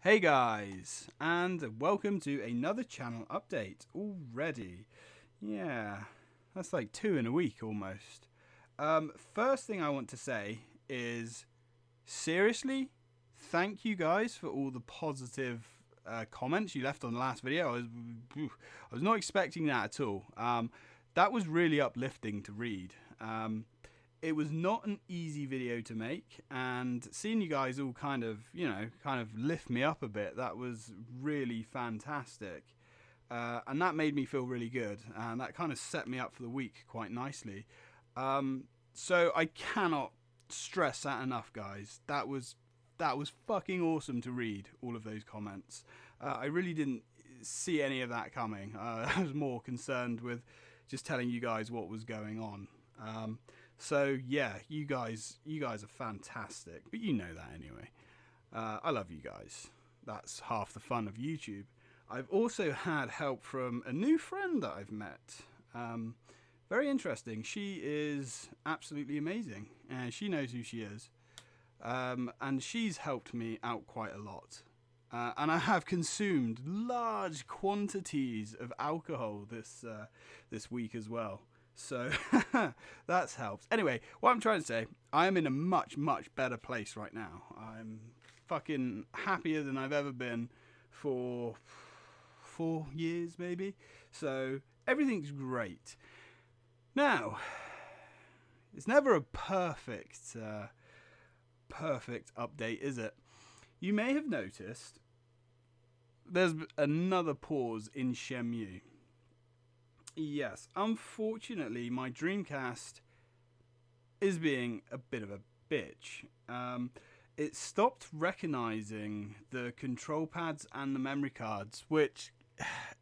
Hey guys, and welcome to another channel update already. Yeah, that's like two in a week almost. First thing I want to say is, seriously, thank you guys for all the positive comments you left on the last video. I was not expecting that at all. That was really uplifting to read. It was not an easy video to make, and seeing you guys all kind of lift me up a bit, that was really fantastic. And that made me feel really good, and that kind of set me up for the week quite nicely. So I cannot stress that enough, guys. That was fucking awesome to read all of those comments. I really didn't see any of that coming. I was more concerned with just telling you guys what was going on. So yeah, you guys are fantastic, but you know that anyway. I love you guys. That's half the fun of YouTube. I've also had help from a new friend that I've met. Very interesting. She is absolutely amazing, and she knows who she is. And she's helped me out quite a lot. And I have consumed large quantities of alcohol this week as well. So that's helped. Anyway, what I'm trying to say, I am in a much better place right now. I'm fucking happier than I've ever been for 4 years maybe. So everything's great. Now, it's never a perfect update, is it? You may have noticed there's another pause in Shenmue. Yes, unfortunately, my Dreamcast is being a bit of a bitch. It stopped recognizing the control pads and the memory cards, which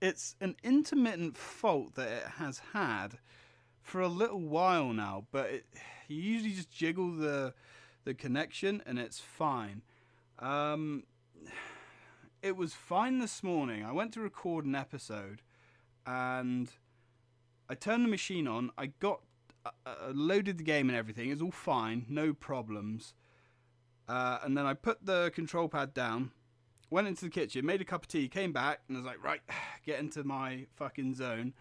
it's an intermittent fault that it has had for a little while now, but you usually just jiggle the connection and it's fine. It was fine this morning. I went to record an episode and I turned the machine on. I loaded the game and everything. It was all fine, no problems. And then I put the control pad down, went into the kitchen, made a cup of tea, came back, and I was like, right, get into my fucking zone.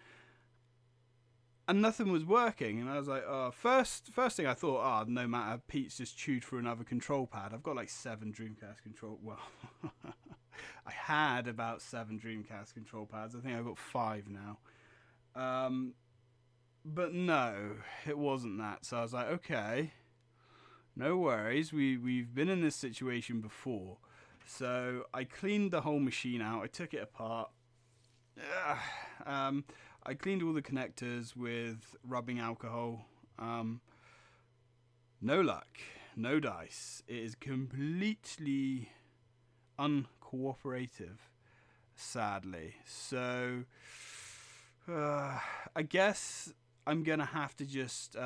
And nothing was working. And I was like, oh, first thing I thought, oh, no matter, Pete's just chewed for another control pad. I've got like 7 Dreamcast control. Well, I had about 7 Dreamcast control pads. I think I've got 5 now. But no, it wasn't that. So I was like, okay, no worries. We've been in this situation before. So I cleaned the whole machine out. I took it apart. I cleaned all the connectors with rubbing alcohol. No luck, no dice. It is completely uncooperative, sadly. So I guess I'm gonna have to just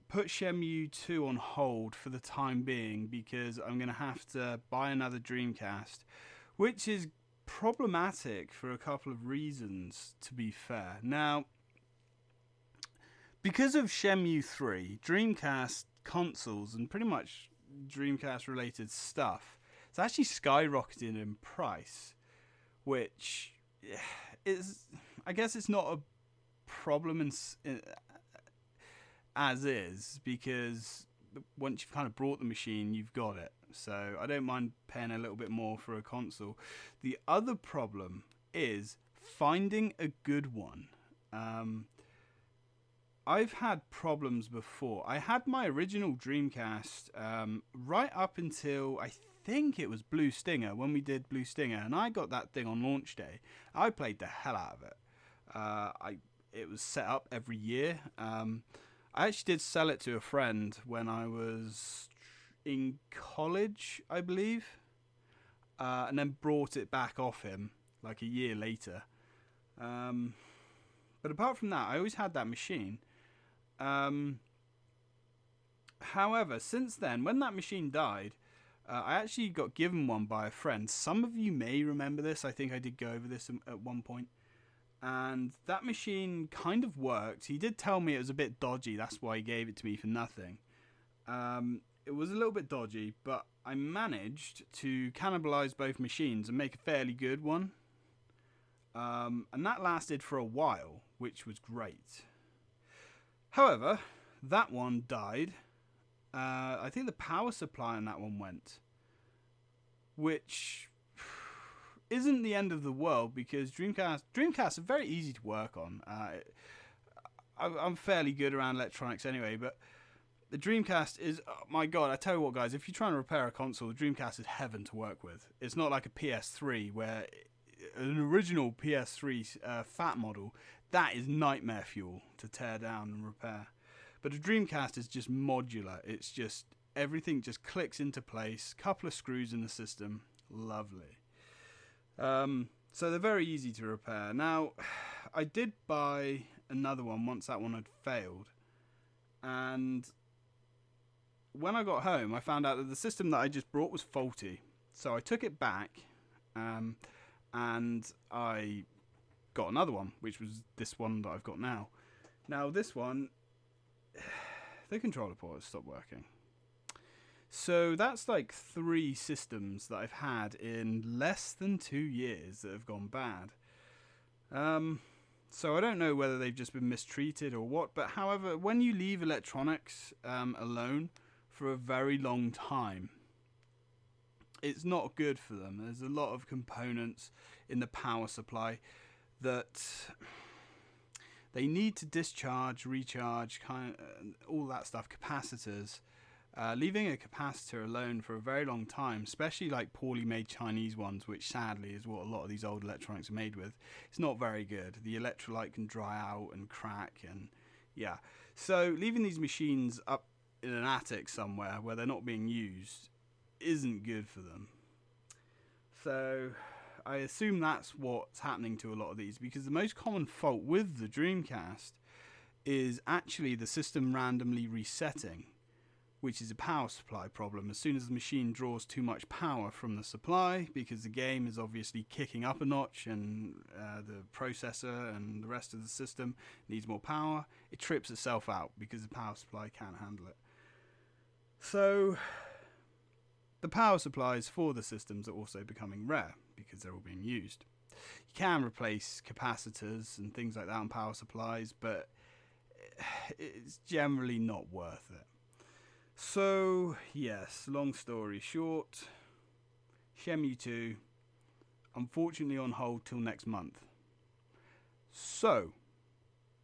put Shenmue 2 on hold for the time being, because I'm gonna have to buy another Dreamcast, which is problematic for a couple of reasons, to be fair. Now, because of Shenmue 3, Dreamcast consoles and pretty much Dreamcast related stuff, it's actually skyrocketed in price, which is, I guess it's not a problem as is, because once you've kind of brought the machine, you've got it. So I don't mind paying a little bit more for a console. The other problem is finding a good one. I've had problems before. I had my original Dreamcast right up until I think it was Blue Stinger, when we did Blue Stinger, and I got that thing on launch day. I played the hell out of it. It was set up every year. I actually did sell it to a friend when I was in college, I believe, and then brought it back off him like a year later. But apart from that, I always had that machine. However, since then, when that machine died, I actually got given one by a friend. Some of you may remember this. I think I did go over this at one point. And that machine kind of worked. He did tell me it was a bit dodgy. That's why he gave it to me for nothing. it was a little bit dodgy, but I managed to cannibalize both machines and make a fairly good one. And that lasted for a while, which was great. However, that one died. I think the power supply on that one went, which isn't the end of the world because Dreamcasts are very easy to work on. I'm fairly good around electronics anyway, but the Dreamcast is, oh my god, I tell you what guys, if you're trying to repair a console, the Dreamcast is heaven to work with. It's not like a PS3 where an original PS3 fat model, that is nightmare fuel to tear down and repair. But a Dreamcast is just modular. It's just, everything just clicks into place, couple of screws in the system, lovely. So they're very easy to repair. Now, I did buy another one once that one had failed, and when I got home I found out that the system that I just brought was faulty. So I took it back, and I got another one, which was this one that I've got now. Now this one, the controller port has stopped working. So that's like 3 systems that I've had in less than 2 years that have gone bad. So I don't know whether they've just been mistreated or what, but however, when you leave electronics alone for a very long time, it's not good for them. There's a lot of components in the power supply that they need to discharge, recharge, all that stuff, capacitors. Leaving a capacitor alone for a very long time, especially like poorly made Chinese ones, which sadly is what a lot of these old electronics are made with, it's not very good. The electrolyte can dry out and crack, and yeah. So leaving these machines up in an attic somewhere where they're not being used isn't good for them. So I assume that's what's happening to a lot of these, because the most common fault with the Dreamcast is actually the system randomly resetting, which is a power supply problem. As soon as the machine draws too much power from the supply, because the game is obviously kicking up a notch and the processor and the rest of the system needs more power, it trips itself out because the power supply can't handle it. So the power supplies for the systems are also becoming rare because they're all being used. You can replace capacitors and things like that on power supplies, but it's generally not worth it. So, yes, long story short, Shenmue 2, unfortunately on hold till next month. So,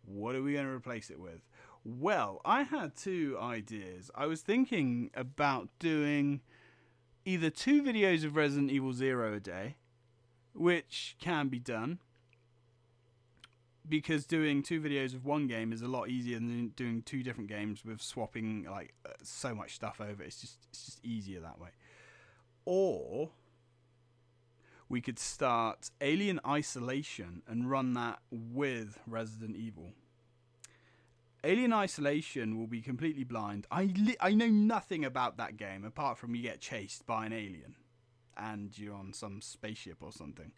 what are we going to replace it with? Well, I had 2 ideas. I was thinking about doing either 2 videos of Resident Evil 0 a day, which can be done, because doing 2 videos of one game is a lot easier than doing 2 different games with swapping like so much stuff over. It's just easier that way. Or we could start Alien Isolation and run that with Resident Evil. Alien Isolation will be completely blind. I know nothing about that game apart from you get chased by an alien and you're on some spaceship or something.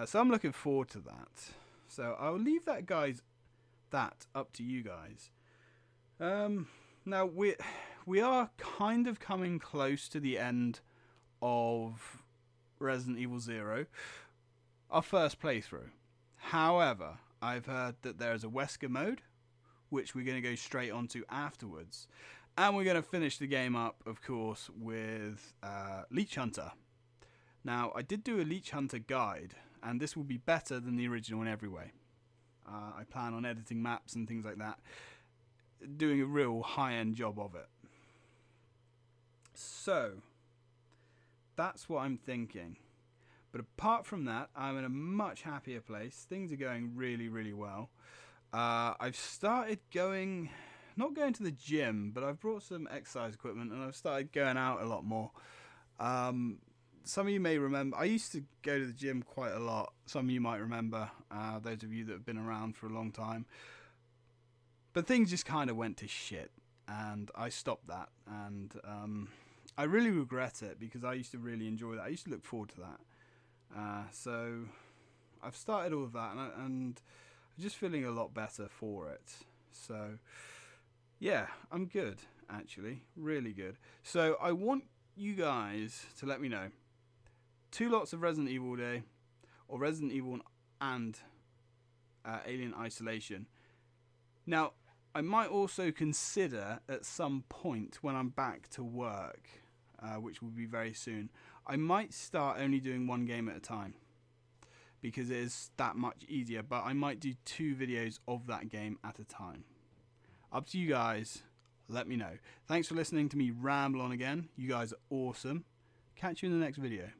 So I'm looking forward to that. So I'll leave that up to you guys. Now we are kind of coming close to the end of Resident Evil 0, our first playthrough. However, I've heard that there is a Wesker mode, which we're going to go straight onto afterwards. And we're going to finish the game up, of course, with Leech Hunter. Now, I did do a Leech Hunter guide, and this will be better than the original in every way. I plan on editing maps and things like that, doing a real high-end job of it. So, that's what I'm thinking. But apart from that, I'm in a much happier place. Things are going really, really well. I've started not going to the gym, but I've brought some exercise equipment and I've started going out a lot more. Some of you may remember, I used to go to the gym quite a lot. Some of you might remember, those of you that have been around for a long time. But things just kind of went to shit, and I stopped that. And I really regret it, because I used to really enjoy that. I used to look forward to that. So I've started all of that, and I'm just feeling a lot better for it. So yeah, I'm good. actually. Really good. So I want you guys to let me know 2 lots of Resident Evil Day, or Resident Evil and Alien Isolation. Now, I might also consider at some point when I'm back to work, which will be very soon, I might start only doing 1 game at a time, because it is that much easier, but I might do 2 videos of that game at a time. Up to you guys, let me know. Thanks for listening to me ramble on again. You guys are awesome. Catch you in the next video.